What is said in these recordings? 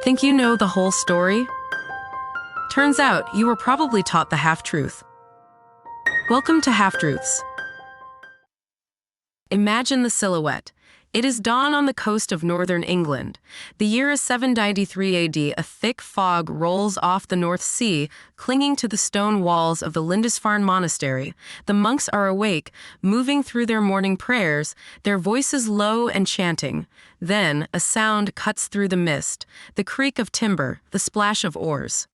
Think you know the whole story? Turns out you were probably taught the half-truth. Welcome to Half-Truths. Imagine the silhouette. It is dawn on the coast of northern England. The year is 793 AD. A thick fog rolls off the North Sea, clinging to the stone walls of the Lindisfarne Monastery. The monks are awake, moving through their morning prayers, their voices low and chanting. Then, a sound cuts through the mist, the creak of timber, the splash of oars.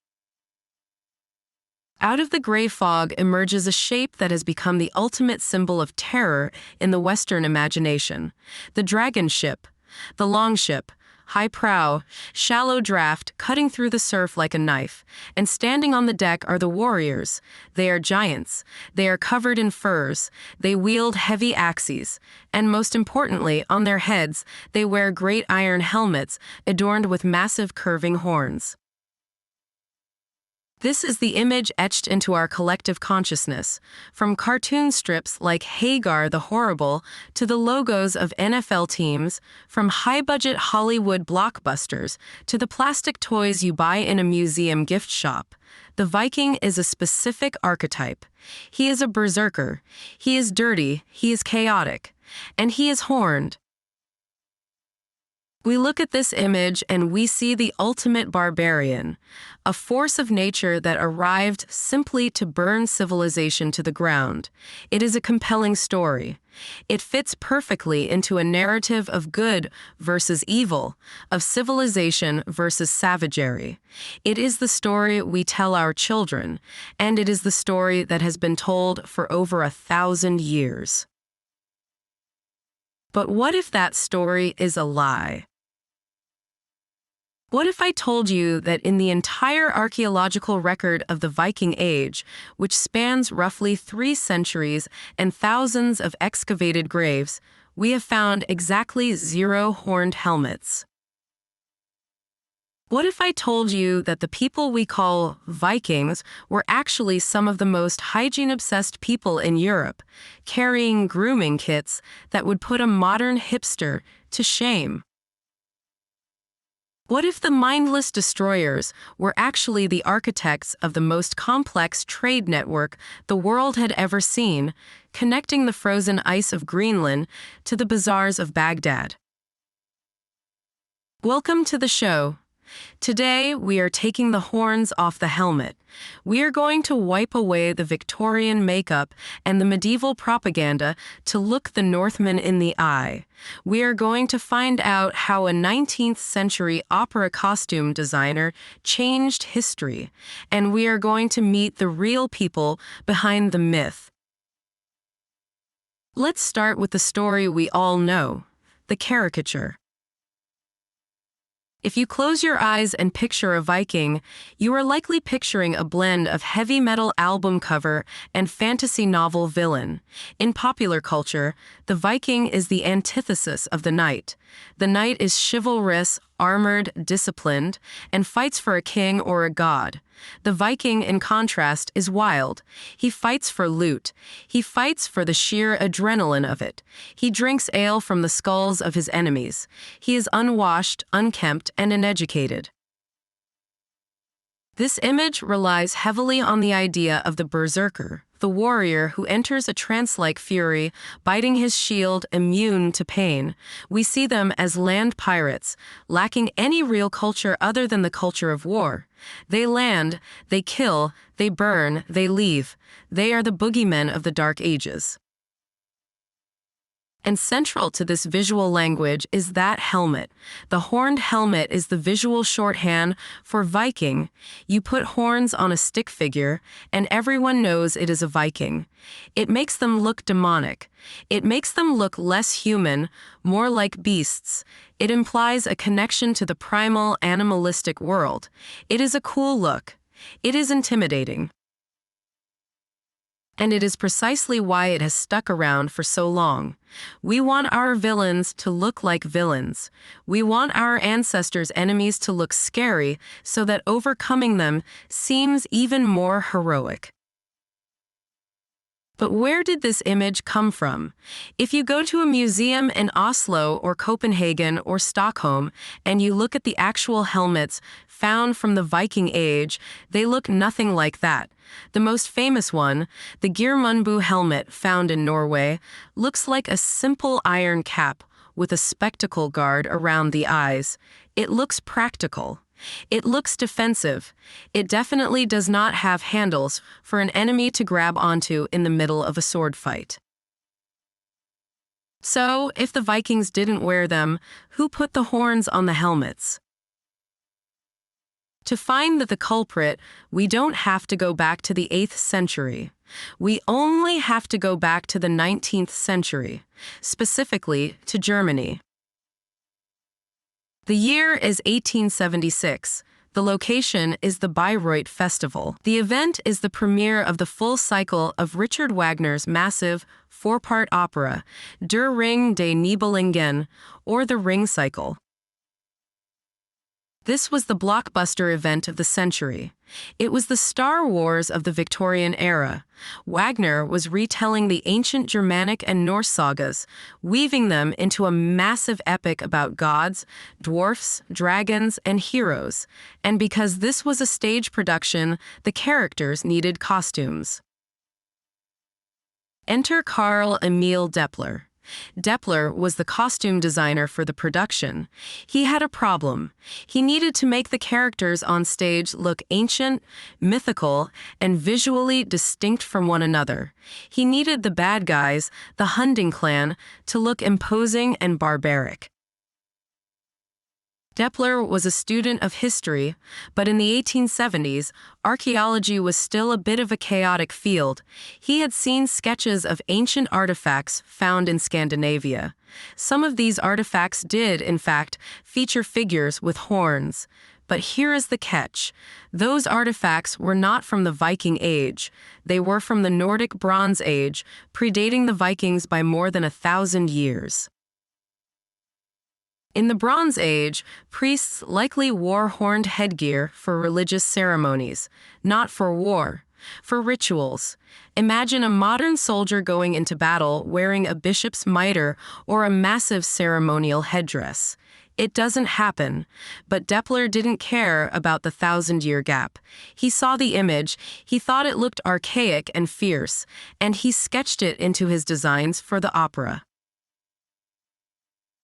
Out of the gray fog emerges a shape that has become the ultimate symbol of terror in the Western imagination. The dragon ship, the longship, high prow, shallow draft, cutting through the surf like a knife. And standing on the deck are the warriors. They are giants. They are covered in furs. They wield heavy axes. And most importantly, on their heads, they wear great iron helmets adorned with massive curving horns. This is the image etched into our collective consciousness, from cartoon strips like Hagar the Horrible to the logos of NFL teams, from high-budget Hollywood blockbusters to the plastic toys you buy in a museum gift shop. The Viking is a specific archetype. He is a berserker. He is dirty. He is chaotic. And he is horned. We look at this image and we see the ultimate barbarian, a force of nature that arrived simply to burn civilization to the ground. It is a compelling story. It fits perfectly into a narrative of good versus evil, of civilization versus savagery. It is the story we tell our children, and it is the story that has been told for over 1,000 years. But what if that story is a lie? What if I told you that in the entire archaeological record of the Viking Age, which spans roughly 3 centuries and thousands of excavated graves, we have found exactly 0 horned helmets? What if I told you that the people we call Vikings were actually some of the most hygiene-obsessed people in Europe, carrying grooming kits that would put a modern hipster to shame? What if the mindless destroyers were actually the architects of the most complex trade network the world had ever seen, connecting the frozen ice of Greenland to the bazaars of Baghdad? Welcome to the show. Today, we are taking the horns off the helmet. We are going to wipe away the Victorian makeup and the medieval propaganda to look the Northmen in the eye. We are going to find out how a 19th century opera costume designer changed history. And we are going to meet the real people behind the myth. Let's start with the story we all know, the caricature. If you close your eyes and picture a Viking, you are likely picturing a blend of heavy metal album cover and fantasy novel villain. In popular culture, the Viking is the antithesis of the knight. The knight is chivalrous, armored, disciplined, and fights for a king or a god. The Viking, in contrast, is wild. He fights for loot. He fights for the sheer adrenaline of it. He drinks ale from the skulls of his enemies. He is unwashed, unkempt, and uneducated. This image relies heavily on the idea of the berserker, the warrior who enters a trance-like fury, biting his shield, immune to pain. We see them as land pirates, lacking any real culture other than the culture of war. They land, they kill, they burn, they leave. They are the boogeymen of the Dark Ages. And central to this visual language is that helmet. The horned helmet is the visual shorthand for Viking. You put horns on a stick figure, and everyone knows it is a Viking. It makes them look demonic. It makes them look less human, more like beasts. It implies a connection to the primal, animalistic world. It is a cool look. It is intimidating. And it is precisely why it has stuck around for so long. We want our villains to look like villains. We want our ancestors' enemies to look scary so that overcoming them seems even more heroic. But where did this image come from? If you go to a museum in Oslo or Copenhagen or Stockholm and you look at the actual helmets found from the Viking age, they look nothing like that. The most famous one, the Geirmundbu helmet found in Norway, looks like a simple iron cap with a spectacle guard around the eyes. It looks practical. It looks defensive. It definitely does not have handles for an enemy to grab onto in the middle of a sword fight. So, if the Vikings didn't wear them, who put the horns on the helmets? To find the culprit, we don't have to go back to the 8th century. We only have to go back to the 19th century, specifically to Germany. The year is 1876. The location is the Bayreuth Festival. The event is the premiere of the full cycle of Richard Wagner's massive four-part opera, Der Ring des Nibelungen, or the Ring Cycle. This was the blockbuster event of the century. It was the Star Wars of the Victorian era. Wagner was retelling the ancient Germanic and Norse sagas, weaving them into a massive epic about gods, dwarfs, dragons, and heroes. And because this was a stage production, the characters needed costumes. Enter Karl Emil Doepler. Doepler was the costume designer for the production. He had a problem. He needed to make the characters on stage look ancient, mythical, and visually distinct from one another. He needed the bad guys, the Hunding clan, to look imposing and barbaric. Doepler was a student of history, but in the 1870s, archaeology was still a bit of a chaotic field. He had seen sketches of ancient artifacts found in Scandinavia. Some of these artifacts did, in fact, feature figures with horns. But here is the catch. Those artifacts were not from the Viking Age. They were from the Nordic Bronze Age, predating the Vikings by more than 1,000 years. In the Bronze Age, priests likely wore horned headgear for religious ceremonies, not for war, for rituals. Imagine a modern soldier going into battle wearing a bishop's mitre or a massive ceremonial headdress. It doesn't happen, but Doepler didn't care about the 1,000-year gap. He saw the image, he thought it looked archaic and fierce, and he sketched it into his designs for the opera.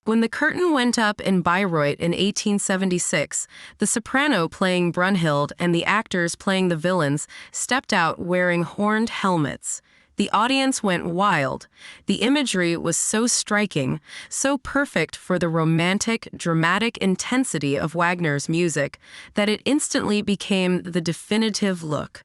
When the curtain went up in Bayreuth in 1876, the soprano playing Brunhild and the actors playing the villains stepped out wearing horned helmets. The audience went wild. The imagery was so striking, so perfect for the romantic, dramatic intensity of Wagner's music, that it instantly became the definitive look.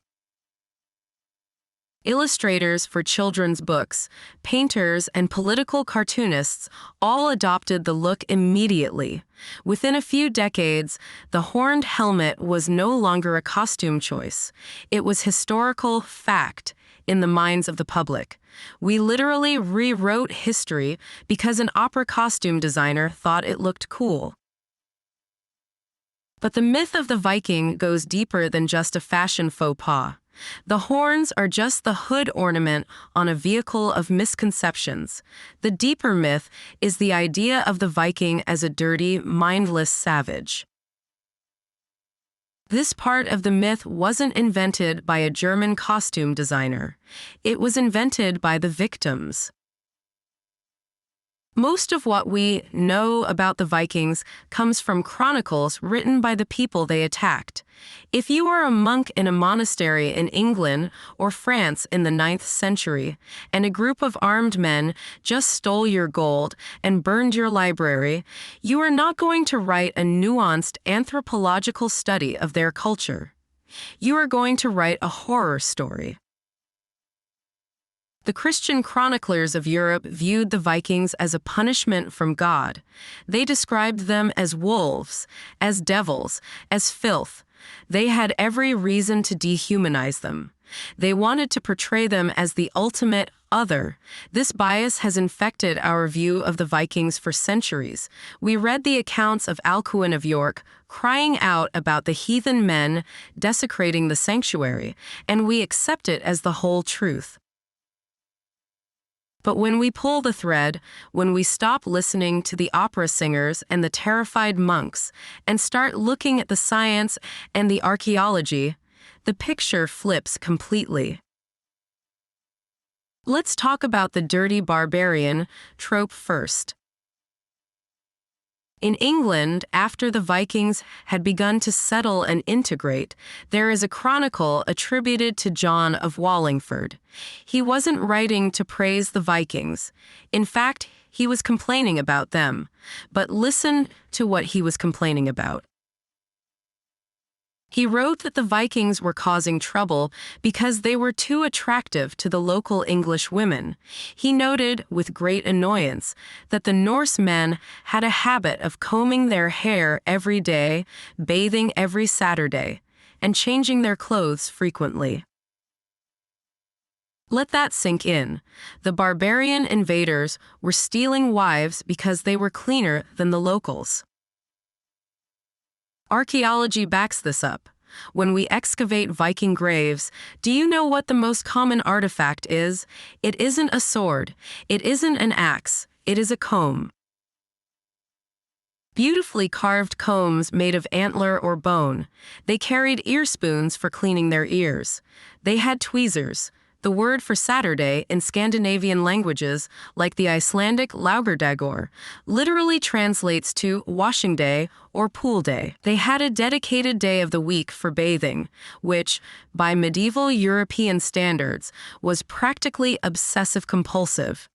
Illustrators for children's books, painters, and political cartoonists all adopted the look immediately. Within a few decades, the horned helmet was no longer a costume choice. It was historical fact in the minds of the public. We literally rewrote history because an opera costume designer thought it looked cool. But the myth of the Viking goes deeper than just a fashion faux pas. The horns are just the hood ornament on a vehicle of misconceptions. The deeper myth is the idea of the Viking as a dirty, mindless savage. This part of the myth wasn't invented by a German costume designer. It was invented by the victims. Most of what we know about the Vikings comes from chronicles written by the people they attacked. If you are a monk in a monastery in England or France in the 9th century, and a group of armed men just stole your gold and burned your library, you are not going to write a nuanced anthropological study of their culture. You are going to write a horror story. The Christian chroniclers of Europe viewed the Vikings as a punishment from God. They described them as wolves, as devils, as filth. They had every reason to dehumanize them. They wanted to portray them as the ultimate other. This bias has infected our view of the Vikings for centuries. We read the accounts of Alcuin of York crying out about the heathen men desecrating the sanctuary, and we accept it as the whole truth. But when we pull the thread, when we stop listening to the opera singers and the terrified monks and start looking at the science and the archaeology, the picture flips completely. Let's talk about the dirty barbarian trope first. In England, after the Vikings had begun to settle and integrate, there is a chronicle attributed to John of Wallingford. He wasn't writing to praise the Vikings. In fact, he was complaining about them. But listen to what he was complaining about. He wrote that the Vikings were causing trouble because they were too attractive to the local English women. He noted, with great annoyance, that the Norsemen had a habit of combing their hair every day, bathing every Saturday, and changing their clothes frequently. Let that sink in. The barbarian invaders were stealing wives because they were cleaner than the locals. Archaeology backs this up. When we excavate Viking graves, do you know what the most common artifact is? It isn't a sword. It isn't an axe. It is a comb. Beautifully carved combs made of antler or bone. They carried ear spoons for cleaning their ears. They had tweezers. The word for Saturday in Scandinavian languages, like the Icelandic laugardagur, literally translates to washing day or pool day. They had a dedicated day of the week for bathing, which, by medieval European standards, was practically obsessive-compulsive.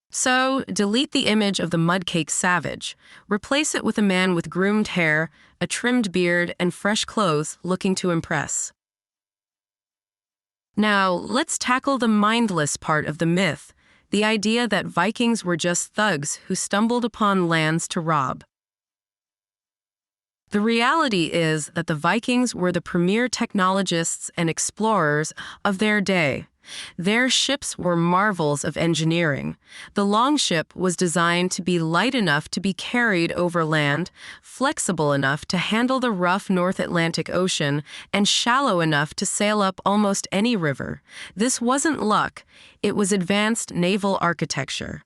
So, delete the image of the mudcake savage. Replace it with a man with groomed hair, a trimmed beard, and fresh clothes looking to impress. Now, let's tackle the mindless part of the myth, the idea that Vikings were just thugs who stumbled upon lands to rob. The reality is that the Vikings were the premier technologists and explorers of their day. Their ships were marvels of engineering. The longship was designed to be light enough to be carried over land, flexible enough to handle the rough North Atlantic Ocean, and shallow enough to sail up almost any river. This wasn't luck, it was advanced naval architecture.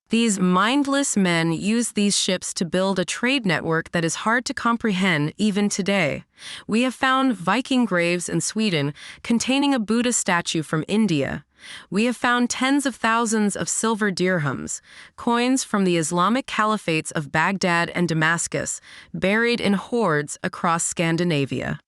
These mindless men used these ships to build a trade network that is hard to comprehend even today. We have found Viking graves in Sweden containing a Buddha statue from India. We have found tens of thousands of silver dirhams, coins from the Islamic caliphates of Baghdad and Damascus, buried in hoards across Scandinavia.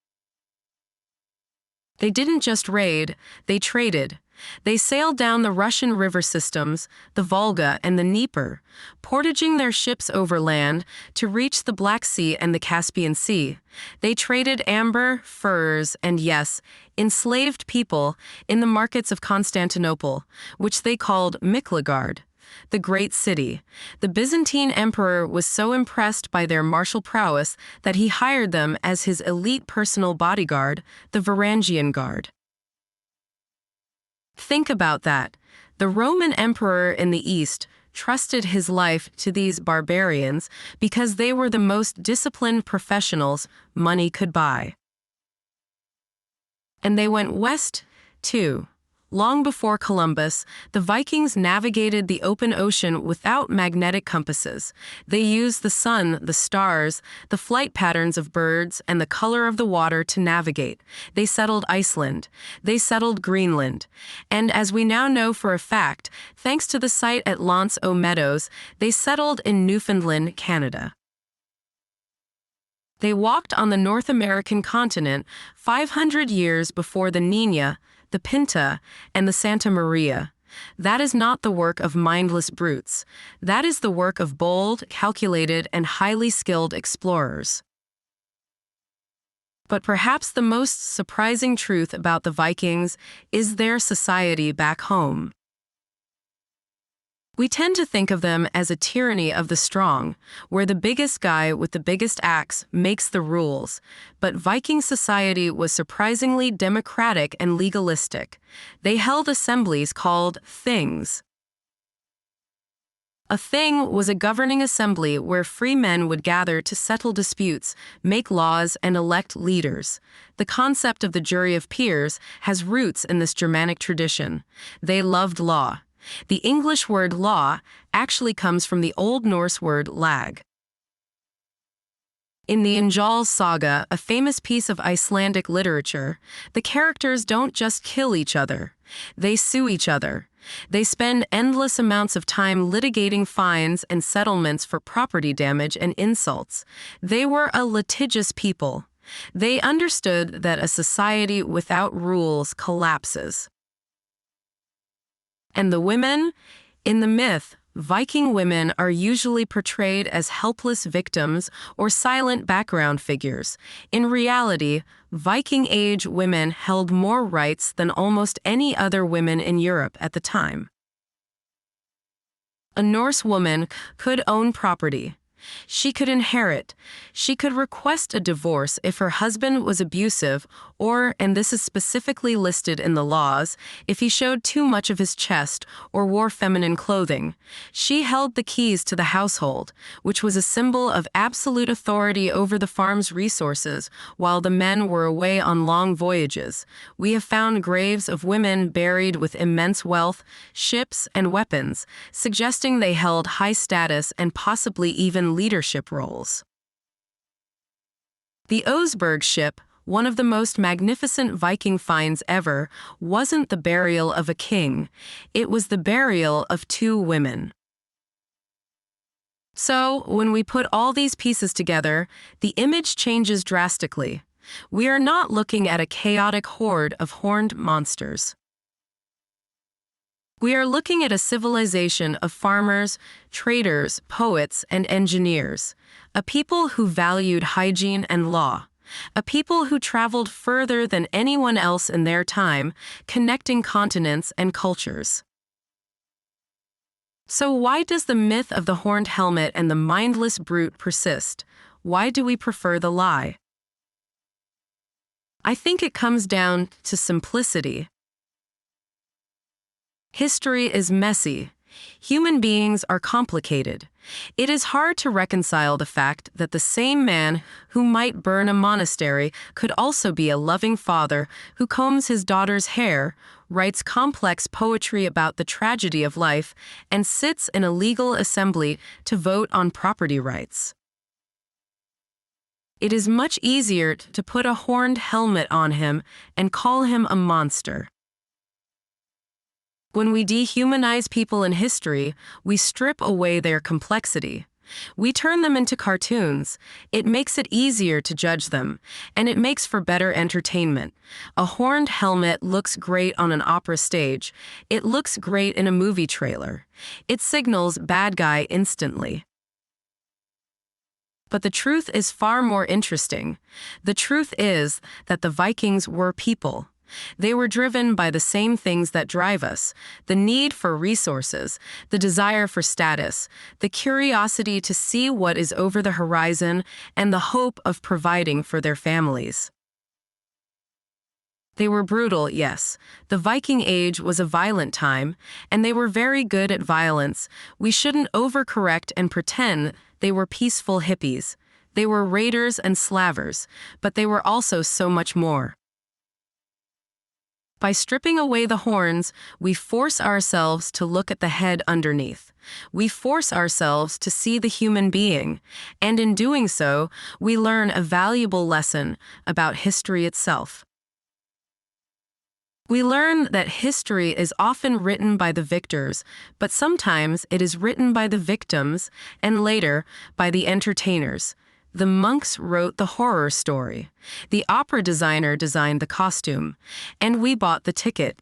They didn't just raid, they traded. They sailed down the Russian river systems, the Volga and the Dnieper, portaging their ships overland to reach the Black Sea and the Caspian Sea. They traded amber, furs, and yes, enslaved people in the markets of Constantinople, which they called Miklagard, the great city. The Byzantine emperor was so impressed by their martial prowess that he hired them as his elite personal bodyguard, the Varangian Guard. Think about that. The Roman emperor in the East trusted his life to these barbarians because they were the most disciplined professionals money could buy. And they went west, too. Long before Columbus, the Vikings navigated the open ocean without magnetic compasses. They used the sun, the stars, the flight patterns of birds, and the color of the water to navigate. They settled Iceland. They settled Greenland. And as we now know for a fact, thanks to the site at L'Anse aux Meadows, they settled in Newfoundland, Canada. They walked on the North American continent 500 years before the Nina, the Pinta, and the Santa Maria. That is not the work of mindless brutes. That is the work of bold, calculated, and highly skilled explorers. But perhaps the most surprising truth about the Vikings is their society back home. We tend to think of them as a tyranny of the strong, where the biggest guy with the biggest axe makes the rules. But Viking society was surprisingly democratic and legalistic. They held assemblies called things. A thing was a governing assembly where free men would gather to settle disputes, make laws, and elect leaders. The concept of the jury of peers has roots in this Germanic tradition. They loved law. The English word law actually comes from the Old Norse word lag. In the Njals saga, a famous piece of Icelandic literature, the characters don't just kill each other. They sue each other. They spend endless amounts of time litigating fines and settlements for property damage and insults. They were a litigious people. They understood that a society without rules collapses. And the women? In the myth, Viking women are usually portrayed as helpless victims or silent background figures. In reality, Viking-age women held more rights than almost any other women in Europe at the time. A Norse woman could own property. She could inherit. She could request a divorce if her husband was abusive or, and this is specifically listed in the laws, if he showed too much of his chest or wore feminine clothing. She held the keys to the household, which was a symbol of absolute authority over the farm's resources while the men were away on long voyages. We have found graves of women buried with immense wealth, ships, and weapons, suggesting they held high status and possibly even leadership roles. The Oseberg ship, one of the most magnificent Viking finds ever, wasn't the burial of a king. It was the burial of two women. So, when we put all these pieces together, the image changes drastically. We are not looking at a chaotic horde of horned monsters. We are looking at a civilization of farmers, traders, poets, and engineers, a people who valued hygiene and law, a people who traveled further than anyone else in their time, connecting continents and cultures. So why does the myth of the horned helmet and the mindless brute persist? Why do we prefer the lie? I think it comes down to simplicity. History is messy. Human beings are complicated. It is hard to reconcile the fact that the same man who might burn a monastery could also be a loving father who combs his daughter's hair, writes complex poetry about the tragedy of life, and sits in a legal assembly to vote on property rights. It is much easier to put a horned helmet on him and call him a monster. When we dehumanize people in history, we strip away their complexity. We turn them into cartoons. It makes it easier to judge them, and it makes for better entertainment. A horned helmet looks great on an opera stage. It looks great in a movie trailer. It signals bad guy instantly. But the truth is far more interesting. The truth is that the Vikings were people. They were driven by the same things that drive us: the need for resources, the desire for status, the curiosity to see what is over the horizon, and the hope of providing for their families. They were brutal, yes. The Viking Age was a violent time, and they were very good at violence. We shouldn't overcorrect and pretend they were peaceful hippies. They were raiders and slavers, but they were also so much more. By stripping away the horns, we force ourselves to look at the head underneath. We force ourselves to see the human being, and in doing so, we learn a valuable lesson about history itself. We learn that history is often written by the victors, but sometimes it is written by the victims, and later, by the entertainers. The monks wrote the horror story. The opera designer designed the costume, and we bought the ticket.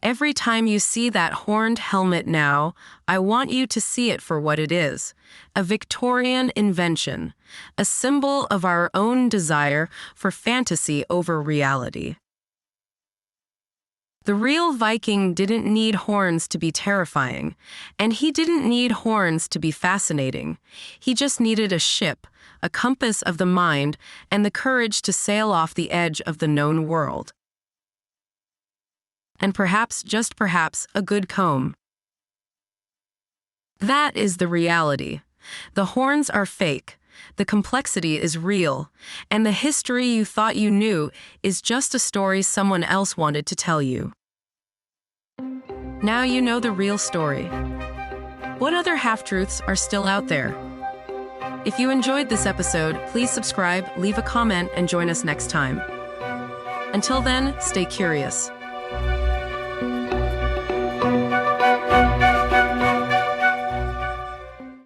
Every time you see that horned helmet now, I want you to see it for what it is: a Victorian invention, a symbol of our own desire for fantasy over reality. The real Viking didn't need horns to be terrifying, and he didn't need horns to be fascinating. He just needed a ship, a compass of the mind, and the courage to sail off the edge of the known world. And perhaps, just perhaps, a good comb. That is the reality. The horns are fake, the complexity is real, and the history you thought you knew is just a story someone else wanted to tell you. Now you know the real story. What other half-truths are still out there? If you enjoyed this episode, please subscribe, leave a comment, and join us next time. Until then, stay curious.